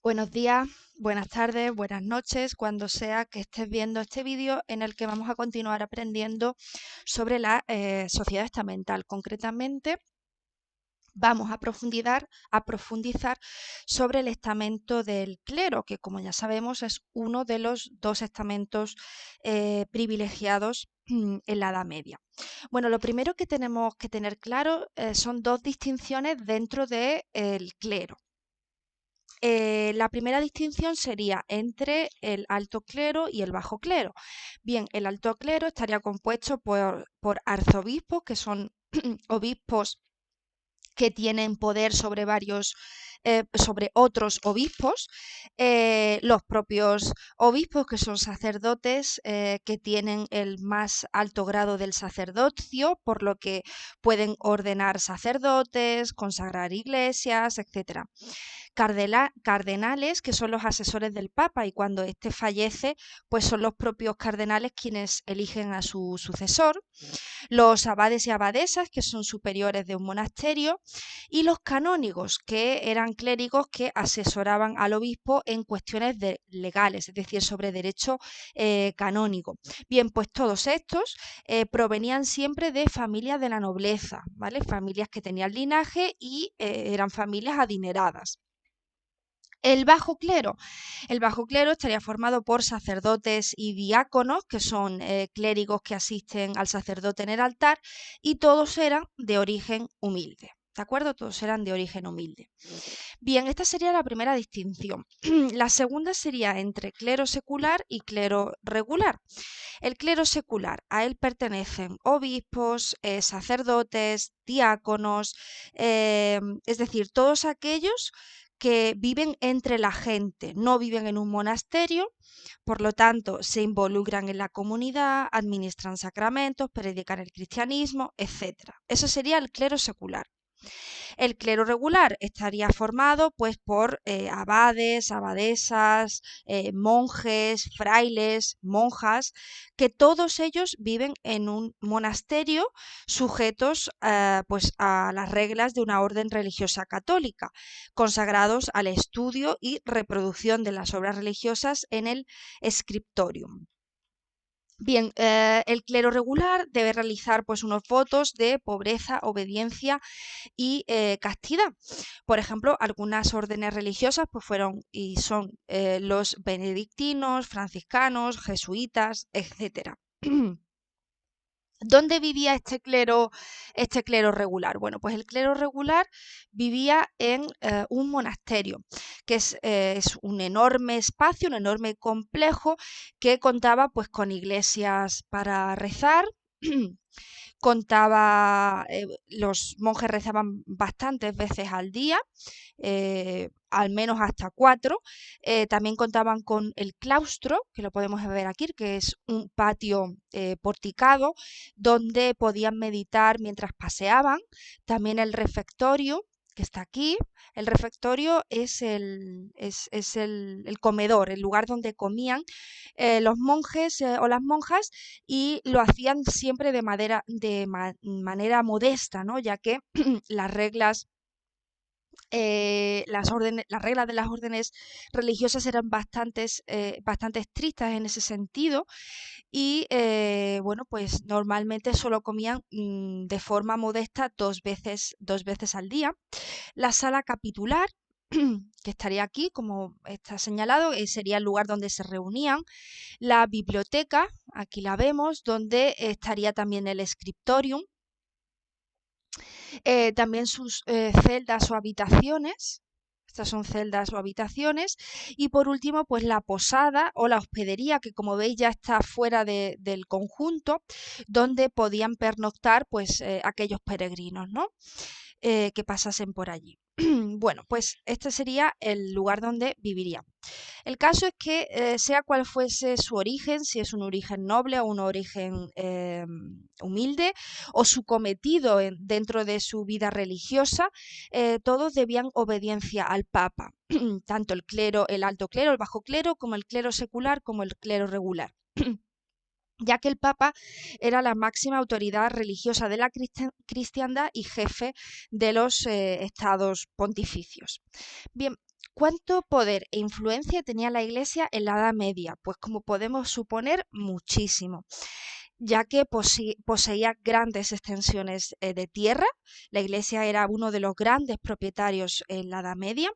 Buenos días, buenas tardes, buenas noches, cuando sea que estés viendo este vídeo en el que vamos a continuar aprendiendo sobre la sociedad estamental. Concretamente, vamos a profundizar sobre el estamento del clero, que como ya sabemos es uno de los dos estamentos privilegiados en la Edad Media. Bueno, lo primero que tenemos que tener claro son dos distinciones dentro del clero. La primera distinción sería entre el alto clero y el bajo clero. Bien, el alto clero estaría compuesto por arzobispos, que son obispos que tienen poder sobre otros obispos, los propios obispos, que son sacerdotes que tienen el más alto grado del sacerdocio, por lo que pueden ordenar sacerdotes, consagrar iglesias, etcétera. Cardenales, que son los asesores del Papa, y cuando éste fallece, pues son los propios cardenales quienes eligen a su sucesor. Los abades y abadesas, que son superiores de un monasterio, y los canónigos, que eran clérigos que asesoraban al obispo en cuestiones legales, es decir, sobre derecho canónico. Bien, pues todos estos provenían siempre de familias de la nobleza, ¿vale? Familias que tenían linaje y eran familias adineradas. El bajo clero. El bajo clero estaría formado por sacerdotes y diáconos, que son clérigos que asisten al sacerdote en el altar, y todos eran de origen humilde. ¿De acuerdo? Todos eran de origen humilde. Bien, esta sería la primera distinción. La segunda sería entre clero secular y clero regular. El clero secular, a él pertenecen obispos, sacerdotes, diáconos, es decir, todos aquellos que viven entre la gente, no viven en un monasterio, por lo tanto se involucran en la comunidad, administran sacramentos, predican el cristianismo, etc. Eso sería el clero secular. El clero regular estaría formado pues por abades, abadesas, monjes, frailes, monjas, que todos ellos viven en un monasterio sujetos pues a las reglas de una orden religiosa católica, consagrados al estudio y reproducción de las obras religiosas en el scriptorium. Bien, el clero regular debe realizar pues unos votos de pobreza, obediencia y castidad. Por ejemplo, algunas órdenes religiosas pues fueron y son los benedictinos, franciscanos, jesuitas, etcétera. ¿Dónde vivía este clero regular? Bueno, pues el clero regular vivía en un monasterio, que es un enorme espacio, un enorme complejo que contaba pues con iglesias para rezar. Los monjes rezaban bastantes veces al día, al menos hasta 4. También contaban con el claustro, que lo podemos ver aquí, que es un patio porticado donde podían meditar mientras paseaban. También el refectorio, que está aquí. El refectorio es el comedor, el lugar donde comían los monjes o las monjas, y lo hacían siempre de manera modesta, ¿no? Ya que las reglas las reglas de las órdenes religiosas eran bastante estrictas en ese sentido, y bueno, pues normalmente solo comían de forma modesta dos veces al día. La sala capitular, que estaría aquí, como está señalado, sería el lugar donde se reunían. La biblioteca, aquí la vemos, donde estaría también el scriptorium. También sus celdas o habitaciones. Estas son celdas o habitaciones. Y por último, pues la posada o la hospedería, que como veis ya está fuera del conjunto, donde podían pernoctar pues aquellos peregrinos, ¿no? Que pasasen por allí. Bueno, pues este sería el lugar donde vivirían. El caso es que, sea cual fuese su origen, si es un origen noble o un origen humilde, o su cometido dentro de su vida religiosa, todos debían obediencia al Papa, tanto el clero, el alto clero, el bajo clero, como el clero secular, como el clero regular. Ya que el Papa era la máxima autoridad religiosa de la cristiandad y jefe de los estados pontificios. Bien, ¿Cuánto poder e influencia tenía la Iglesia en la Edad Media? Pues como podemos suponer, muchísimo, ya que poseía grandes extensiones de tierra. La Iglesia era uno de los grandes propietarios en la Edad Media.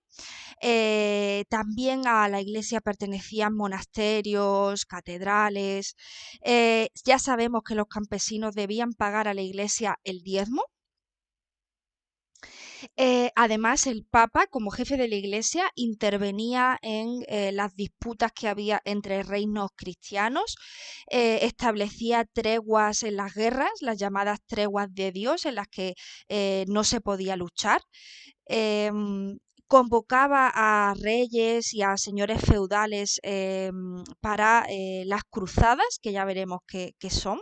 También a la Iglesia pertenecían monasterios, catedrales. Ya sabemos que los campesinos debían pagar a la Iglesia el diezmo. Además, el Papa, como jefe de la Iglesia, intervenía en las disputas que había entre reinos cristianos, establecía treguas en las guerras, las llamadas treguas de Dios, en las que no se podía luchar. Convocaba a reyes y a señores feudales para las cruzadas, que ya veremos qué son,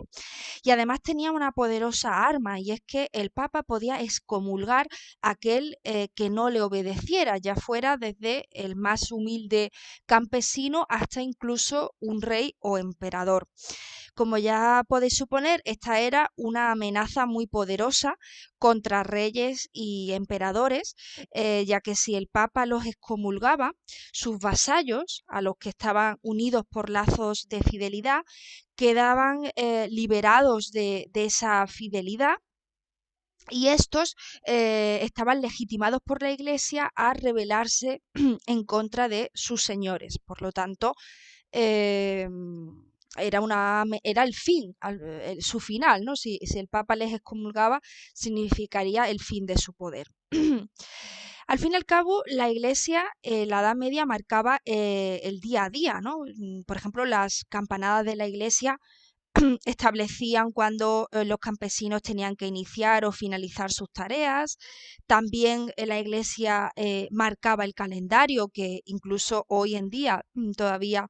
y además tenía una poderosa arma, y es que el Papa podía excomulgar a aquel que no le obedeciera, ya fuera desde el más humilde campesino hasta incluso un rey o emperador. Como ya podéis suponer, esta era una amenaza muy poderosa contra reyes y emperadores, ya que si el Papa los excomulgaba, sus vasallos, a los que estaban unidos por lazos de fidelidad, quedaban liberados de esa fidelidad, y estos estaban legitimados por la Iglesia a rebelarse en contra de sus señores. Por lo tanto, eh, era el fin, su final, ¿no? Si el Papa les excomulgaba, significaría el fin de su poder. Al fin y al cabo, la Iglesia, la Edad Media marcaba el día a día, ¿no? Por ejemplo, las campanadas de la Iglesia establecían cuándo los campesinos tenían que iniciar o finalizar sus tareas. También la Iglesia marcaba el calendario, que incluso hoy en día todavía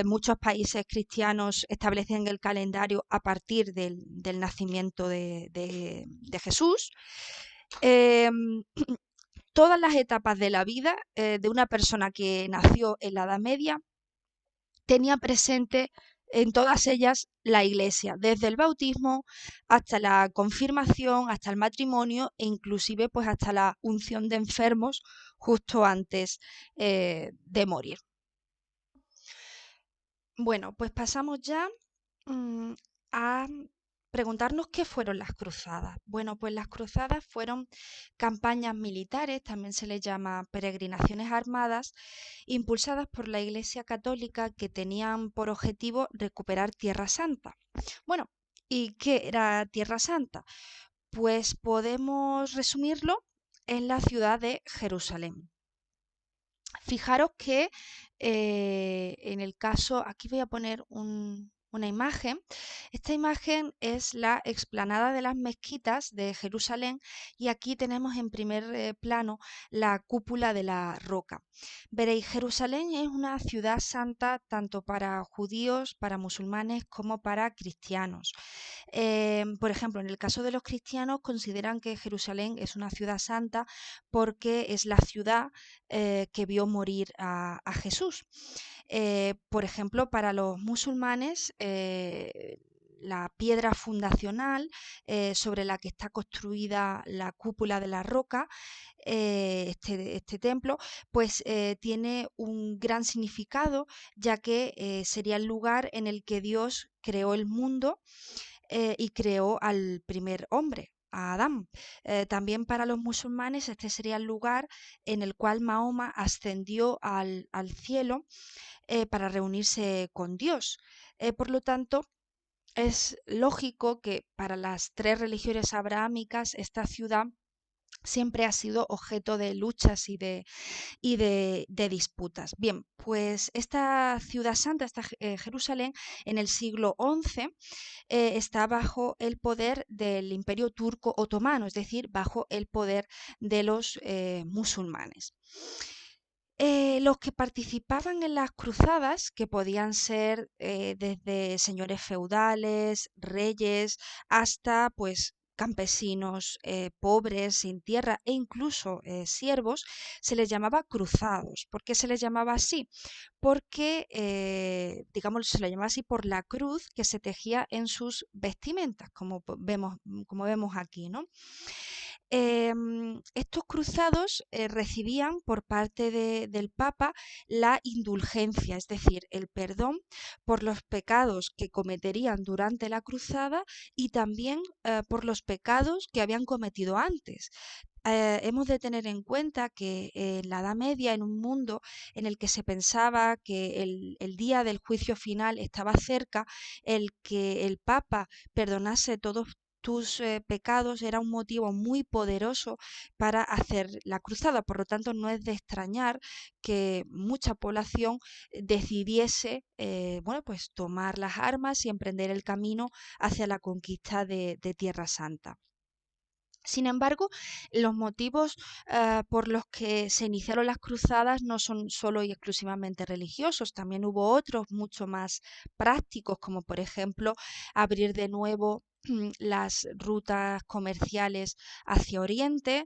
muchos países cristianos establecen el calendario a partir del nacimiento de Jesús. Em, Todas las etapas de la vida de una persona que nació en la Edad Media tenía presente en todas ellas la Iglesia, desde el bautismo hasta la confirmación, hasta el matrimonio e inclusive pues hasta la unción de enfermos justo antes de morir. Bueno, pues pasamos ya a preguntarnos qué fueron las cruzadas. Bueno, pues las cruzadas fueron campañas militares, también se les llama peregrinaciones armadas, impulsadas por la Iglesia Católica, que tenían por objetivo recuperar Tierra Santa. Bueno, ¿y qué era Tierra Santa? Pues podemos resumirlo en la ciudad de Jerusalén. Fijaros que en el caso, aquí voy a poner una imagen. Esta imagen es la explanada de las mezquitas de Jerusalén, y aquí tenemos en primer plano la cúpula de la roca. Veréis, Jerusalén es una ciudad santa tanto para judíos, para musulmanes como para cristianos. Por ejemplo, en el caso de los cristianos consideran que Jerusalén es una ciudad santa porque es la ciudad que vio morir a Jesús. Por ejemplo, para los musulmanes, la piedra fundacional sobre la que está construida la cúpula de la roca, este templo, pues tiene un gran significado, ya que sería el lugar en el que Dios creó el mundo y creó al primer hombre, a Adán. También para los musulmanes este sería el lugar en el cual Mahoma ascendió al cielo para reunirse con Dios. Por lo tanto, es lógico que para las tres religiones abrahámicas esta ciudad siempre ha sido objeto de luchas y de disputas. Bien, pues esta ciudad santa, esta Jerusalén, en el siglo XI está bajo el poder del Imperio Turco Otomano, es decir, bajo el poder de los musulmanes. Los que participaban en las cruzadas, que podían ser desde señores feudales, reyes, hasta pues campesinos pobres, sin tierra e incluso siervos, se les llamaba cruzados. ¿Por qué se les llamaba así? Porque, digamos, se le llamaba así por la cruz que se tejía en sus vestimentas, como vemos aquí, ¿no? Estos cruzados recibían por parte del Papa la indulgencia, es decir, el perdón por los pecados que cometerían durante la cruzada y también por los pecados que habían cometido antes. Hemos de tener en cuenta que en la Edad Media, en un mundo en el que se pensaba que el día del juicio final estaba cerca, el que el Papa perdonase todos tus pecados era un motivo muy poderoso para hacer la cruzada. Por lo tanto, no es de extrañar que mucha población decidiese, bueno, pues tomar las armas y emprender el camino hacia la conquista de Tierra Santa. Sin embargo, los motivos por los que se iniciaron las cruzadas no son solo y exclusivamente religiosos, también hubo otros mucho más prácticos, como por ejemplo abrir de nuevo las rutas comerciales hacia Oriente,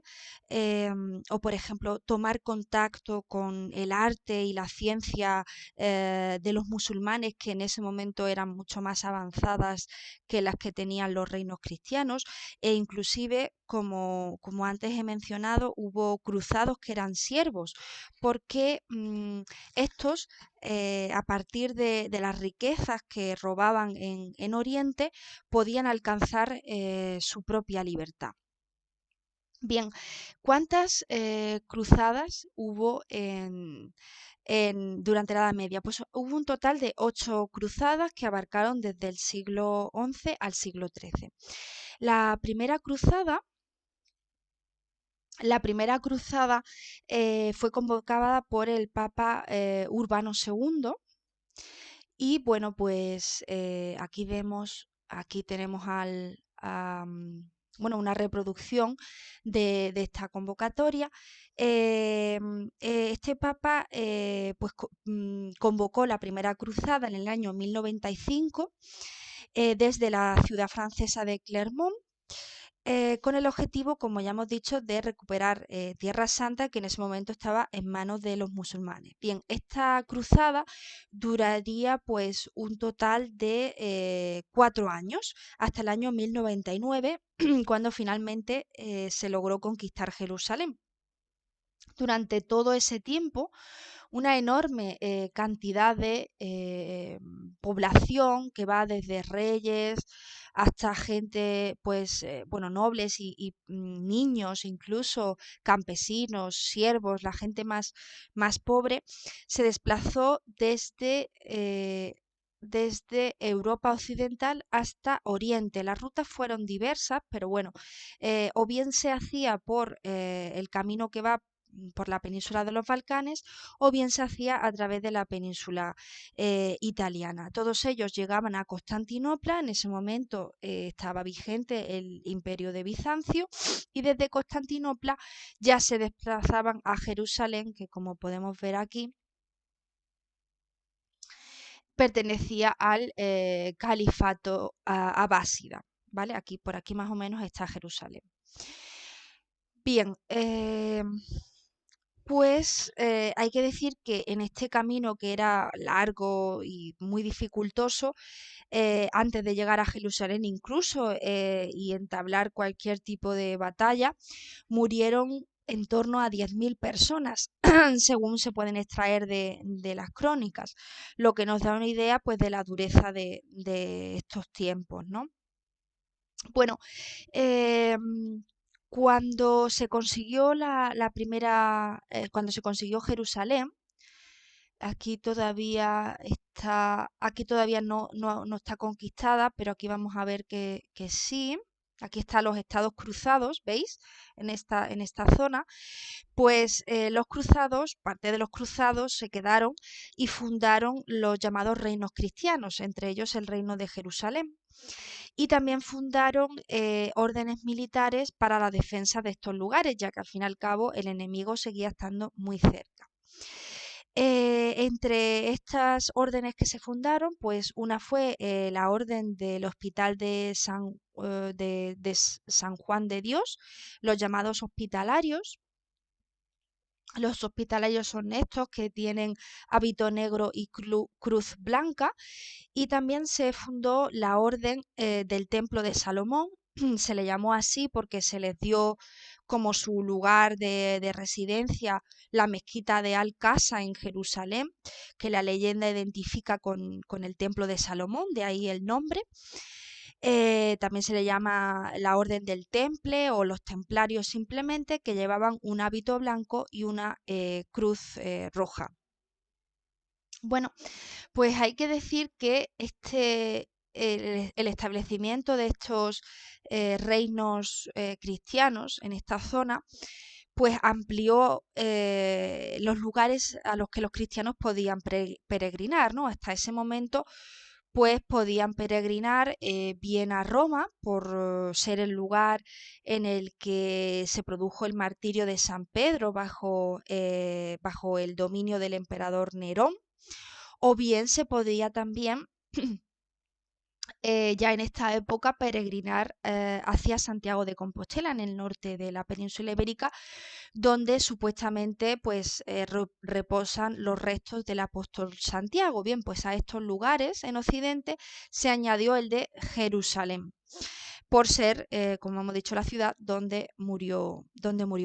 o por ejemplo tomar contacto con el arte y la ciencia de los musulmanes, que en ese momento eran mucho más avanzadas que las que tenían los reinos cristianos, e inclusive, como antes he mencionado, hubo cruzados que eran siervos, porque estos, a partir de las riquezas que robaban en Oriente, podían alcanzar su propia libertad. Bien, ¿cuántas cruzadas hubo durante la Edad Media? Pues hubo un total de 8 cruzadas que abarcaron desde el siglo XI al siglo XIII. La primera cruzada La primera cruzada fue convocada por el Papa Urbano II y bueno, pues aquí tenemos bueno, una reproducción de esta convocatoria. Este Papa pues convocó la primera cruzada en el año 1095 desde la ciudad francesa de Clermont, con el objetivo, como ya hemos dicho, de recuperar Tierra Santa, que en ese momento estaba en manos de los musulmanes. Bien, esta cruzada duraría pues un total de 4 años, hasta el año 1099, cuando finalmente se logró conquistar Jerusalén. Durante todo ese tiempo, una enorme cantidad de población que va desde reyes hasta gente, pues, bueno, nobles y niños, incluso campesinos, siervos, la gente más pobre, se desplazó desde Europa Occidental hasta Oriente. Las rutas fueron diversas, pero bueno, o bien se hacía por el camino que va por la península de los Balcanes, o bien se hacía a través de la península italiana. Todos ellos llegaban a Constantinopla, en ese momento estaba vigente el imperio de Bizancio, y desde Constantinopla ya se desplazaban a Jerusalén, que como podemos ver aquí, pertenecía al califato abásida. ¿Vale? Por aquí más o menos está Jerusalén. Bien, pues hay que decir que en este camino, que era largo y muy dificultoso, antes de llegar a Jerusalén incluso y entablar cualquier tipo de batalla, murieron en torno a 10.000 personas, según se pueden extraer de las crónicas, lo que nos da una idea pues de la dureza de estos tiempos, ¿no? Bueno, cuando se consiguió cuando se consiguió Jerusalén, aquí todavía no está conquistada, pero aquí vamos a ver que sí. Aquí están los estados cruzados, ¿veis? En esta zona. Pues parte de los cruzados se quedaron y fundaron los llamados reinos cristianos, entre ellos el reino de Jerusalén. Y también fundaron órdenes militares para la defensa de estos lugares, ya que al fin y al cabo el enemigo seguía estando muy cerca. Entre estas órdenes que se fundaron, pues una fue la orden del Hospital de San Juan de Dios, los llamados hospitalarios. Los hospitalarios son estos que tienen hábito negro y cruz blanca, y también se fundó la Orden del Templo de Salomón, se le llamó así porque se les dio como su lugar de residencia la mezquita de Al-Aqsa en Jerusalén, que la leyenda identifica con el templo de Salomón, de ahí el nombre. También se le llama la Orden del Temple o los Templarios simplemente, que llevaban un hábito blanco y una cruz roja. Bueno, pues hay que decir que el establecimiento de estos reinos cristianos en esta zona, pues amplió los lugares a los que los cristianos podían peregrinar, ¿no? Hasta ese momento, pues podían peregrinar bien a Roma por ser el lugar en el que se produjo el martirio de San Pedro bajo el dominio del emperador Nerón, o bien se podía también ya en esta época peregrinar hacia Santiago de Compostela, en el norte de la península ibérica, donde supuestamente pues reposan los restos del apóstol Santiago. Bien, pues a estos lugares en Occidente se añadió el de Jerusalén, por ser, como hemos dicho, la ciudad donde murió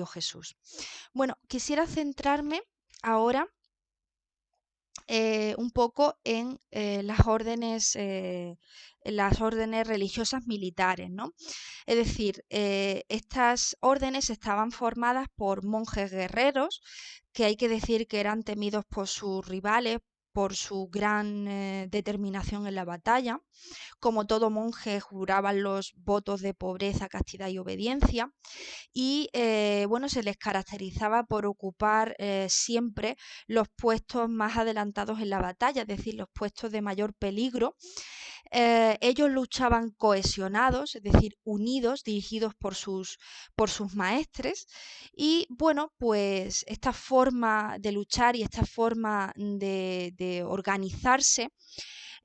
Jesús. Bueno, quisiera centrarme ahora un poco en las órdenes religiosas militares, ¿no? Es decir, estas órdenes estaban formadas por monjes guerreros, que hay que decir que eran temidos por sus rivales, por su gran determinación en la batalla. Como todo monje, juraban los votos de pobreza, castidad y obediencia, y bueno, se les caracterizaba por ocupar siempre los puestos más adelantados en la batalla, es decir, los puestos de mayor peligro. Ellos luchaban cohesionados, es decir, unidos, dirigidos por sus maestres. Y bueno, pues esta forma de luchar y esta forma de organizarse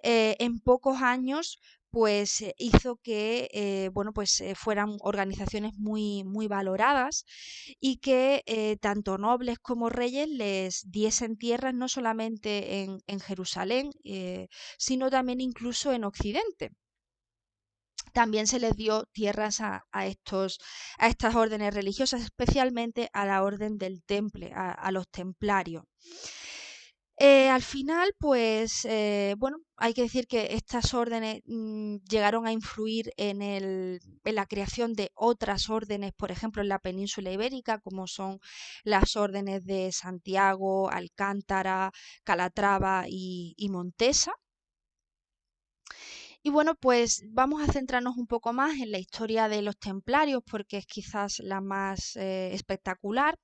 en pocos años pues hizo que bueno, pues fueran organizaciones muy valoradas, y que tanto nobles como reyes les diesen tierras no solamente en Jerusalén, sino también incluso en Occidente. También se les dio tierras a estas órdenes religiosas, especialmente a la orden del Temple, a los templarios. Al final, pues, bueno, hay que decir que estas órdenes llegaron a influir en la creación de otras órdenes, por ejemplo, en la península ibérica, como son las órdenes de Santiago, Alcántara, Calatrava y Montesa. Y bueno, pues vamos a centrarnos un poco más en la historia de los templarios, porque es quizás la más espectacular.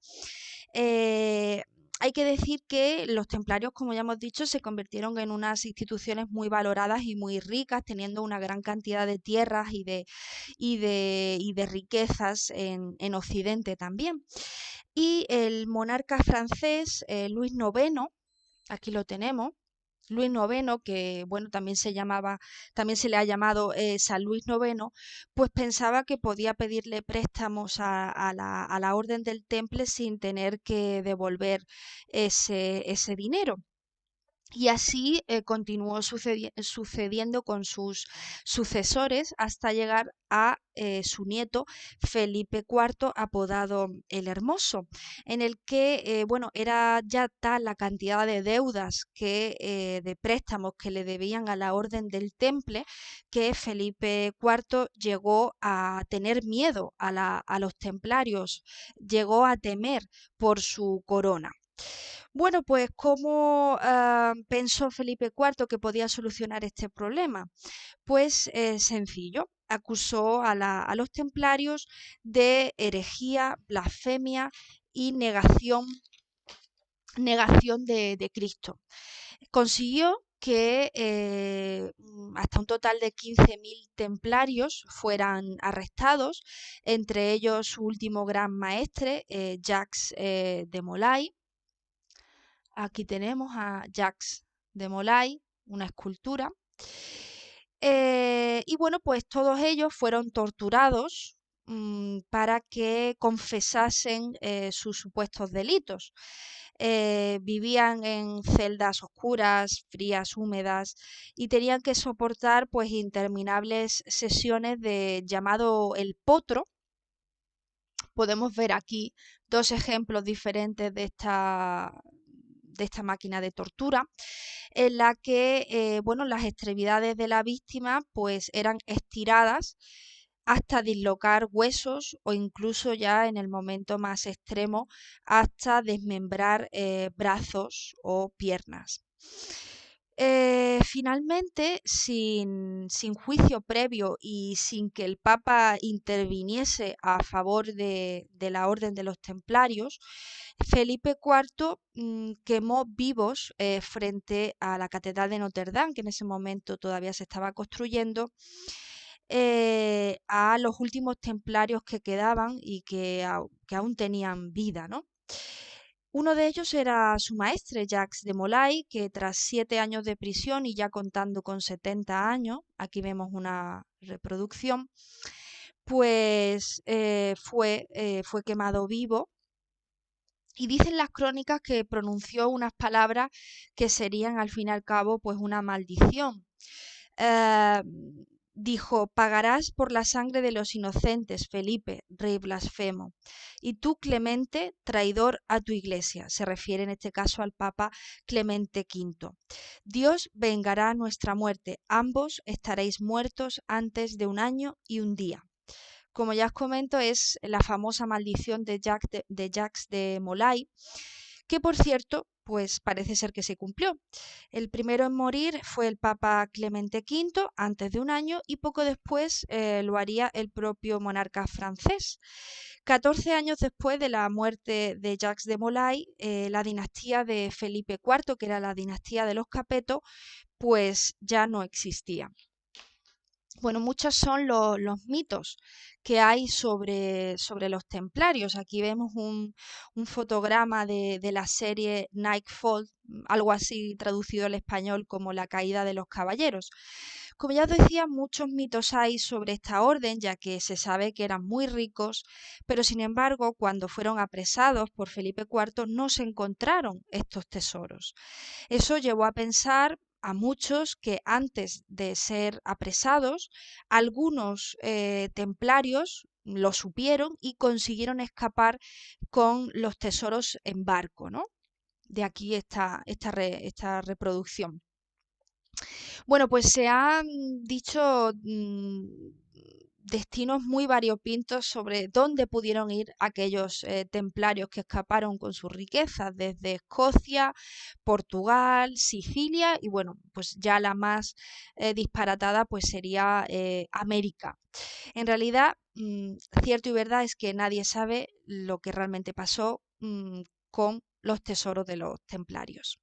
Eh, Hay que decir que los templarios, como ya hemos dicho, se convirtieron en unas instituciones muy valoradas y muy ricas, teniendo una gran cantidad de tierras y de riquezas en Occidente también. Y el monarca francés, Luis IX, aquí lo tenemos. Luis IX, que bueno, también se le ha llamado San Luis IX, pues pensaba que podía pedirle préstamos a la Orden del Temple sin tener que devolver ese dinero. Y así continuó sucediendo con sus sucesores hasta llegar a su nieto Felipe IV, apodado el Hermoso, en el que, bueno, era ya tal la cantidad de deudas de préstamos que le debían a la Orden del Temple, que Felipe IV llegó a tener miedo a los templarios, llegó a temer por su corona. Bueno, pues ¿cómo pensó Felipe IV que podía solucionar este problema? Pues sencillo, acusó a los templarios de herejía, blasfemia y negación de Cristo. Consiguió que hasta un total de 15.000 templarios fueran arrestados, entre ellos su último gran maestre, Jacques de Molay. Aquí tenemos a Jacques de Molay, una escultura. Y bueno, pues todos ellos fueron torturados para que confesasen sus supuestos delitos. vivían en celdas oscuras, frías, húmedas y tenían que soportar pues interminables sesiones de llamado el potro. Podemos ver aquí dos ejemplos diferentes de esta máquina de tortura, en la que bueno, las extremidades de la víctima pues eran estiradas hasta dislocar huesos o incluso ya en el momento más extremo hasta desmembrar brazos o piernas. Finalmente, sin juicio previo y sin que el Papa interviniese a favor de la Orden de los Templarios, Felipe IV quemó vivos frente a la Catedral de Notre Dame, que en ese momento todavía se estaba construyendo, a los últimos templarios que quedaban y que aún tenían vida, ¿no? Uno de ellos era su maestre, Jacques de Molay, que tras 7 años de prisión y ya contando con 70 años, aquí vemos una reproducción, pues fue quemado vivo. Y dicen las crónicas que pronunció unas palabras que serían al fin y al cabo pues una maldición. Eh, Dijo: pagarás por la sangre de los inocentes, Felipe, rey blasfemo. Y tú, Clemente, traidor a tu iglesia. Se refiere en este caso al Papa Clemente V. Dios vengará nuestra muerte. Ambos estaréis muertos antes de 1 año y 1 día. Como ya os comento, es la famosa maldición de Jacques de Molay, que por cierto, pues parece ser que se cumplió. El primero en morir fue el Papa Clemente V antes de 1 año y poco después lo haría el propio monarca francés. 14 años después de la muerte de Jacques de Molay, la dinastía de Felipe IV, que era la dinastía de los Capeto, pues ya no existía. Bueno, muchos son los mitos que hay sobre los templarios. Aquí vemos un fotograma de la serie Nightfall, algo así traducido al español como La caída de los caballeros. Como ya os decía, muchos mitos hay sobre esta orden, ya que se sabe que eran muy ricos, pero sin embargo, cuando fueron apresados por Felipe IV, no se encontraron estos tesoros. Eso llevó a pensar a muchos que antes de ser apresados, algunos templarios lo supieron y consiguieron escapar con los tesoros en barco, ¿no? De aquí esta reproducción. Bueno, pues se han dicho destinos muy variopintos sobre dónde pudieron ir aquellos templarios que escaparon con sus riquezas, desde Escocia, Portugal, Sicilia y bueno, pues ya la más disparatada pues sería América. En realidad, cierto y verdad es que nadie sabe lo que realmente pasó con los tesoros de los templarios.